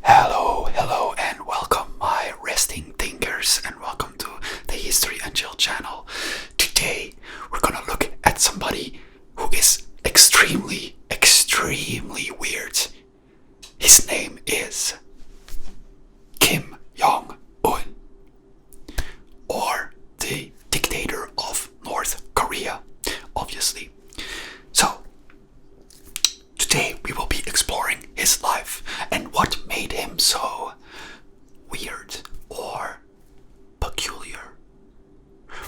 Hello, and welcome, my resting thinkers, and welcome to the History and Chill channel. Today, we're gonna look at somebody who is extremely weird. His name is Kim Jong-Un, or the dictator of North Korea, obviously. So, today we will be exploring his life and what made him so weird or peculiar.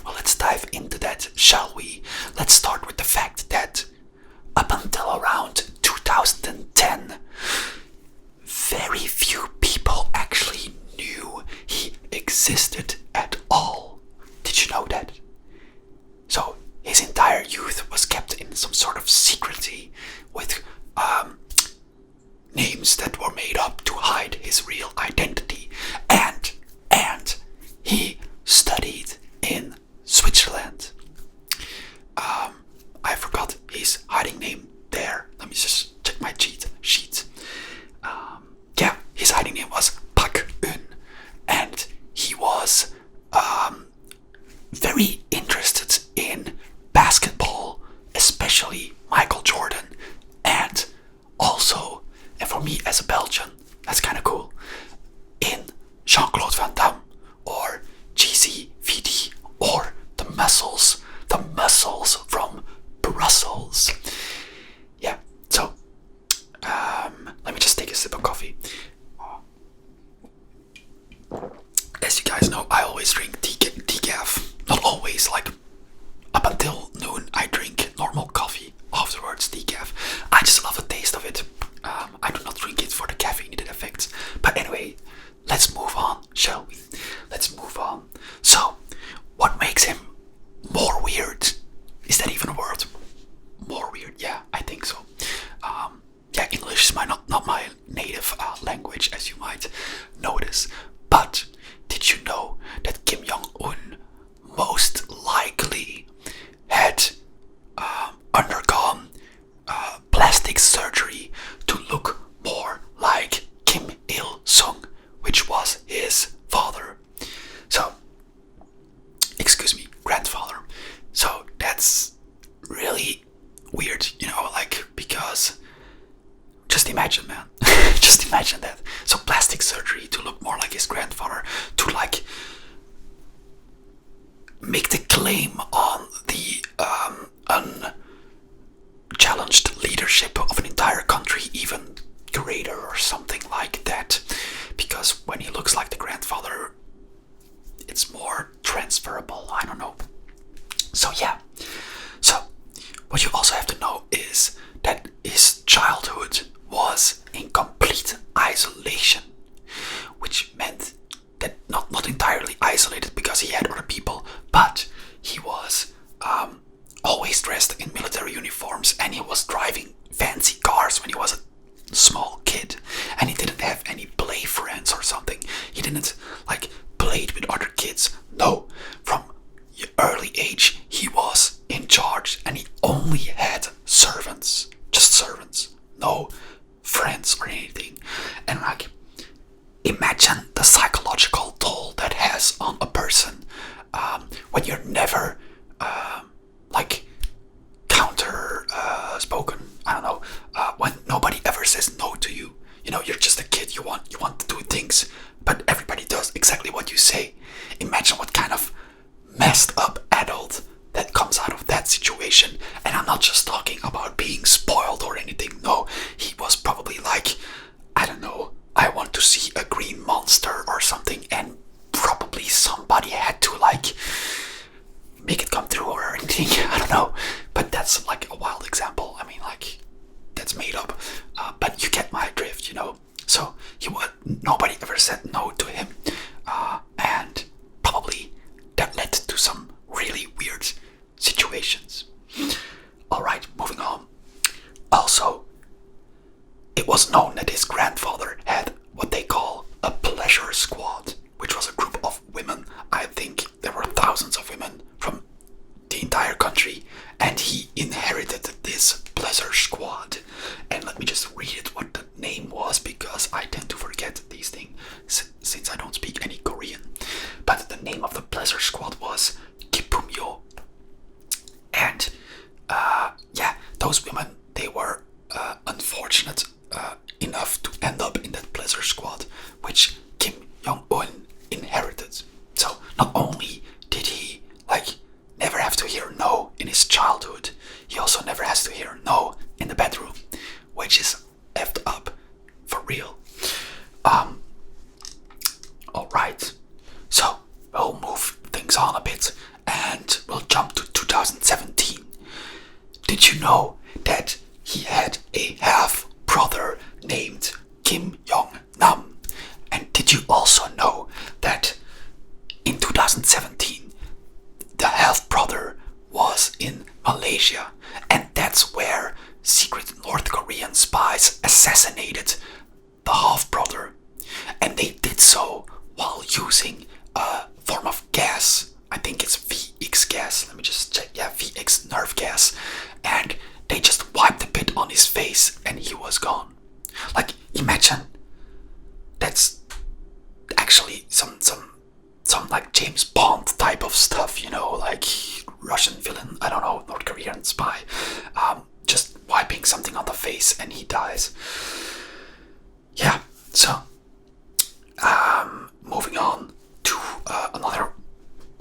Well, let's dive into that, shall we? Let's start with the fact that up until around 2010, very few people actually knew he existed at all. Did you know that? So, his entire youth was kept in some sort of secrecy with names that were made up to hide his real identity, and he studied in Switzerland. I forgot his hiding name there. Let me just check my cheat sheet. Yeah, his hiding name was Pak-un, and he was very interested in basketball, especially Michael Jordan, and also, and for me as a Belgian, that's kind of cool, in Jean-Claude Van Damme, or GZVD, or the muscles from Brussels. Yeah, so, let me just take a sip of coffee. As you guys know, I always drink decaf. Not always, like up until noon I drink normal coffee, afterwards decaf. I just love the taste of it. I do not drink it for the caffeinated effects. But anyway, let's move on, shall we? Let's move on. So, what makes him more weird? Is that even a word? More weird, yeah, I think so. Yeah, English is not my native language, as you might notice. But did you know that Kim Jong-Un most likely had undergone plastic surgery to look more like Kim Il-sung, which was his father. So, excuse me, grandfather. So that's really weird, like, because just imagine, man. Just imagine that. So plastic surgery to look more like his grandfather, to like make the claim on the unchallenged leadership of an entire country even greater or something like that. Because when he looks like the grandfather, it's more transferable. I don't know. So yeah. So what you also have to know is that his childhood was in complete isolation, which meant that not entirely isolated because he had other people, but he was always dressed in military uniforms, and he was driving fancy cars when he was a small kid, and he didn't have any play friends or something. He didn't like played with other kids. No, from early age he was in charge, and he only had servants, just servants, no friends or anything. And like, imagine the psychological toll that has on a person when you're never like counter spoken. I don't know, when nobody ever says no to you. You're just a kid. You want to do things, but everybody does exactly what you say. Imagine what kind of messed up adult that comes out of that situation. And I'm not just talking about being spoiled or anything. No, he was probably like, I don't know, I want to see a green monster or something, and probably somebody had to like make it come true or anything. I don't know, but that's like a wild example. I mean, like, that's made up, but you get my drift, So nobody ever said no to him, and probably that led to some really weird situations. Alright, moving on. Also, it was known that his grandfather had what they call a pleasure squad, which was a group of women. I think there were thousands of women from the entire country, and he inherited this pleasure squad. And let me just read it what the name was, because I tend to forget Alright, so we'll move things on a bit and we'll jump to 2017. Did you know that he had a half brother named Kim Jong-Un? And did you also know that in 2017 the half brother was in Malaysia, and that's where secret North Korean spies assassinated the half brother, and they did so while using a form of gas. I think it's VX gas. Let me just check. Yeah, VX nerve gas. And they just wiped a bit on his face and he was gone. Like, imagine that's actually some like James Bond type of stuff, you know, like Russian villain, I don't know, North Korean spy, just wiping something on the face and he dies. Yeah, so moving on to another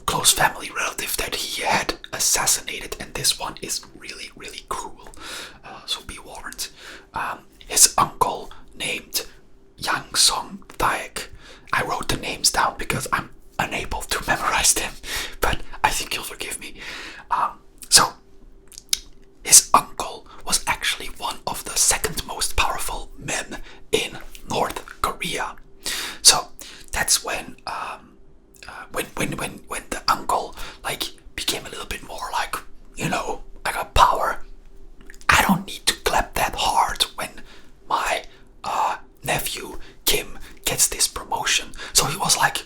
close family relative that he had assassinated, and this one is really, really cruel, so be warned. His uncle named Yang Song Taek. I wrote the names down because I'm unable to memorize them, but I think you'll forgive me. So his uncle was actually one of the second most powerful men in North Korea. So that's when the uncle like became a little bit more like, you know, I got power. I don't need to clap that hard when my nephew Kim gets this promotion. So he was like,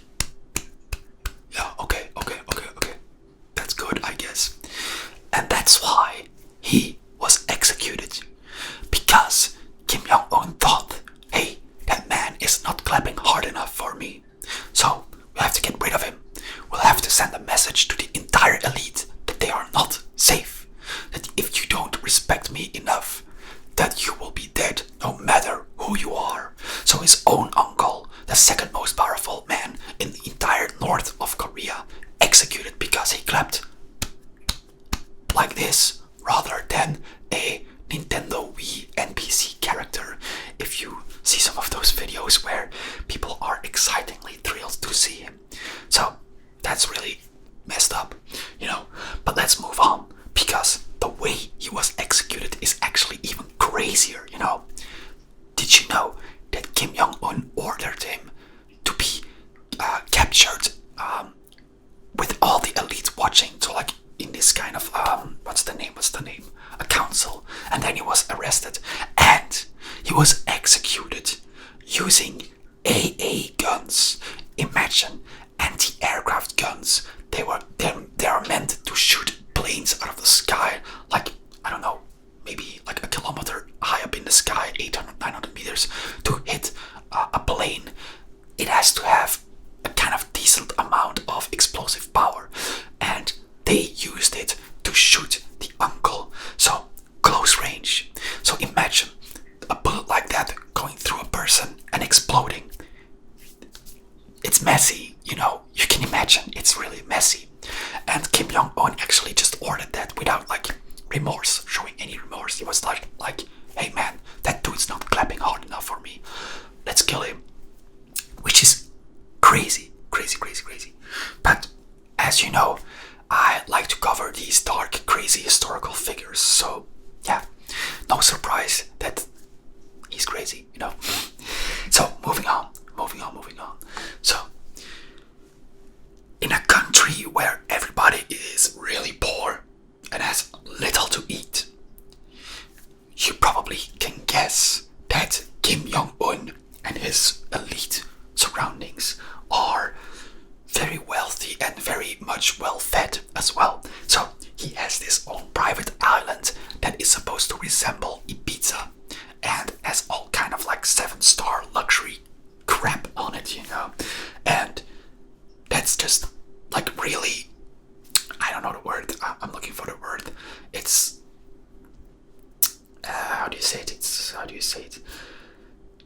yeah, okay, that's good, I guess. And that's why he was executed, because Kim Jong-un thought, hey, that man is not clapping hard enough for me, so we have to get rid of him. We'll have to send a message to the entire elite that they are not safe, that if you don't respect me enough, that you will be dead no matter who you are. So his own uncle, the second most powerful man in the entire north of Korea, executed because he clapped like this rather than a Nintendo Wii NPC character. If you see some of those videos where people are excitingly thrilled to see him. So that's really messed up, you know. But let's move on, because the way he was executed is actually even crazier, you know. Did you know that Kim Jong-un ordered him to be captured with all the elite watching, so like in this kind of what's the name, a council, and then he was arrested and he was executed using AA guns. Imagine, anti-aircraft guns. They are meant to shoot planes out of the sky, like, I don't know, maybe like a kilometer high up in the sky, 800, 900 meters, to hit a plane. It has to have a kind of decent amount of explosive power, and they used it to shoot the uncle. So close range. So imagine a bullet like that going through a person and exploding. It's messy, you know, you can imagine, it's really messy. And Kim Jong-un actually just ordered that without like remorse, showing any remorse. He was like, hey man, that dude's not clapping hard enough for me. Let's kill him. Which is crazy. But as you know, I like to cover these dark, crazy historical figures. So yeah, no surprise that he's crazy, you know. So moving on. So in a country where everybody is really poor and has little to eat, you probably can guess that Kim Jong-un and his elite surroundings are very wealthy and very much well fed as well. So he has this own private island that is supposed to resemble Ibiza and has all kind of like 7-star luxury crap on it, you know. And that's just like really, I don't know the word, I'm looking for the word. It's how do you say it?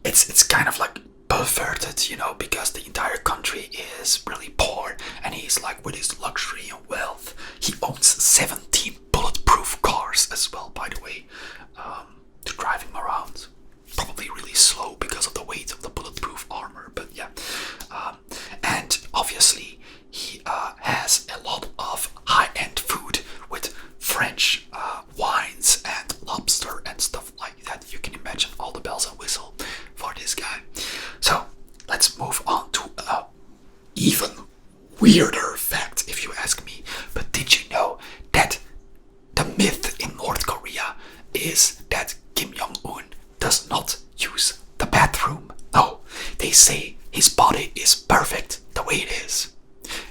It's kind of like perverted, you know, because the entire country is really poor and he's like, with his luxury and wealth, he owns 17 bulletproof cars as well, by the way, to drive him around. Probably really slow because of the weight of the bulletproof armor. even weirder fact, if you ask me. But did you know that the myth in North Korea is that Kim Jong-Un does not use the bathroom? No, they say his body is perfect the way it is.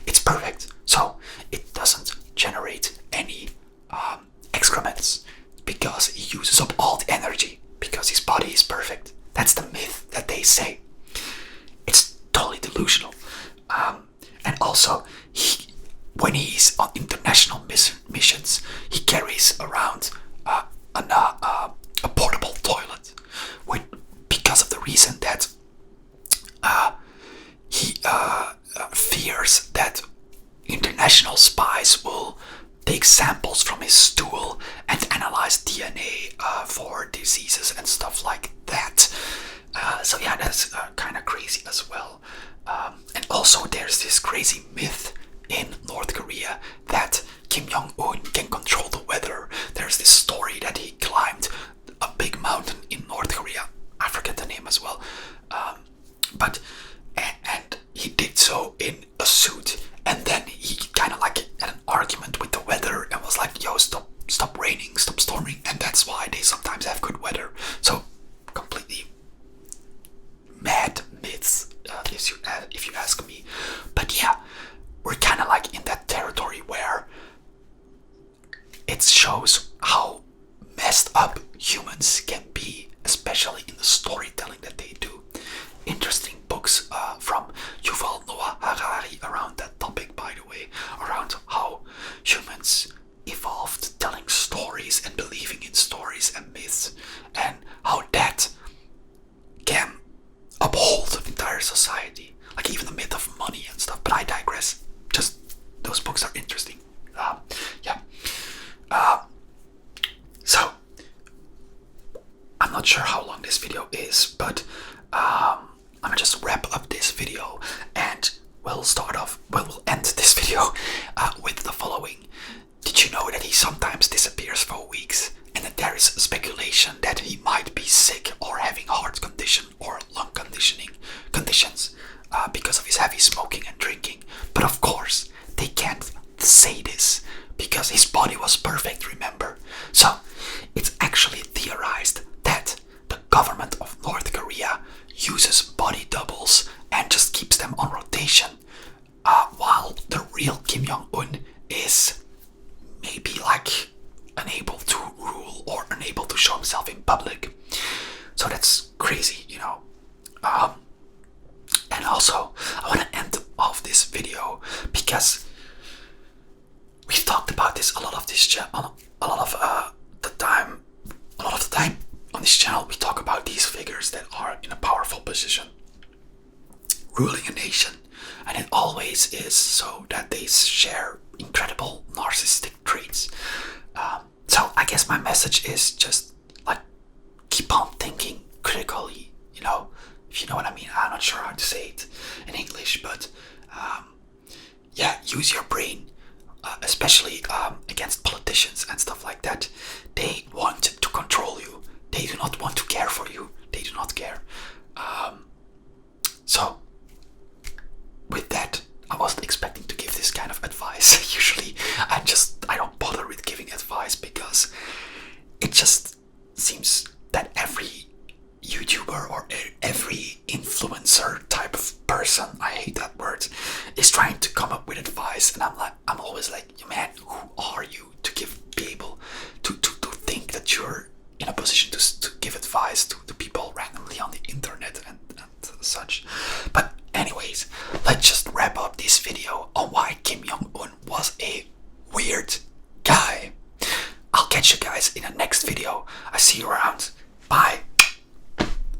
It's perfect, so it doesn't generate any excrements because he uses up all the energy because his body is perfect. That's the myth that they say. It's totally delusional. And also, when he's on international missions, he carries around a portable toilet, because of the reason that he fears that international spies will take samples from his stool and analyze DNA for diseases and stuff like that. So yeah, that's kind of crazy as well. And also there's this crazy myth in North Korea that Kim Jong-un can control the weather. There's this story that he climbed a big mountain in North Korea. I forget the name as well. But he did so in a suit, and then he kind of like had an argument with the weather and was like, yo, stop raining, stop storming, and that's why they sometimes have good weather. So completely mad myths, if you ask me. But yeah, we're kind of like in that territory where it shows how messed up humans can be, especially in the storytelling that they do. Interesting books from Yuval Noah Harari around that topic, by the way, around how humans evolved telling stories and believing in stories and myths, and how that can uphold the entire society, like even the myth of money and stuff. But I digress. Just those books are interesting. Yeah. So I'm not sure how long this video is, but I'm gonna just wrap up this video, and we'll end this video with the following. Did you know that he sometimes disappears for weeks, and that there is speculation that he might be sick or having heart condition or lung conditions because of his heavy smoking and drinking? But of course, they can't say this because his body was perfect, remember? So it's actually theorized that the government of North Korea uses body doubles and just keeps them on rotation, while the real Kim Jong-un is maybe like unable to rule or unable to show himself in public. So that's crazy, you know. And also, I want to end off this video because we've talked about this a lot of the time on this channel. We talk about these figures that are in a powerful position, ruling a nation, and it always is so that they share incredible narcissistic traits. So I guess my message is just like keep on thinking critically, you know, if you know what I mean. I'm not sure how to say it in English, but yeah, use your brain, especially against politicians and stuff like that. They want to control you. They do not want to care for you. They do not care. So with that, I wasn't expecting to give this kind of advice. Usually I don't bother with giving advice because it just seems that every YouTuber or every influencer type of person, I hate that word, is trying to come up with advice, and I'm always like, man, who are you to be able to think that you're in a position to give advice to people randomly on the internet and such. But anyways, let's just wrap up this video on why Kim Jong-un was a weird guy. I'll catch you guys in the next video. I see you around.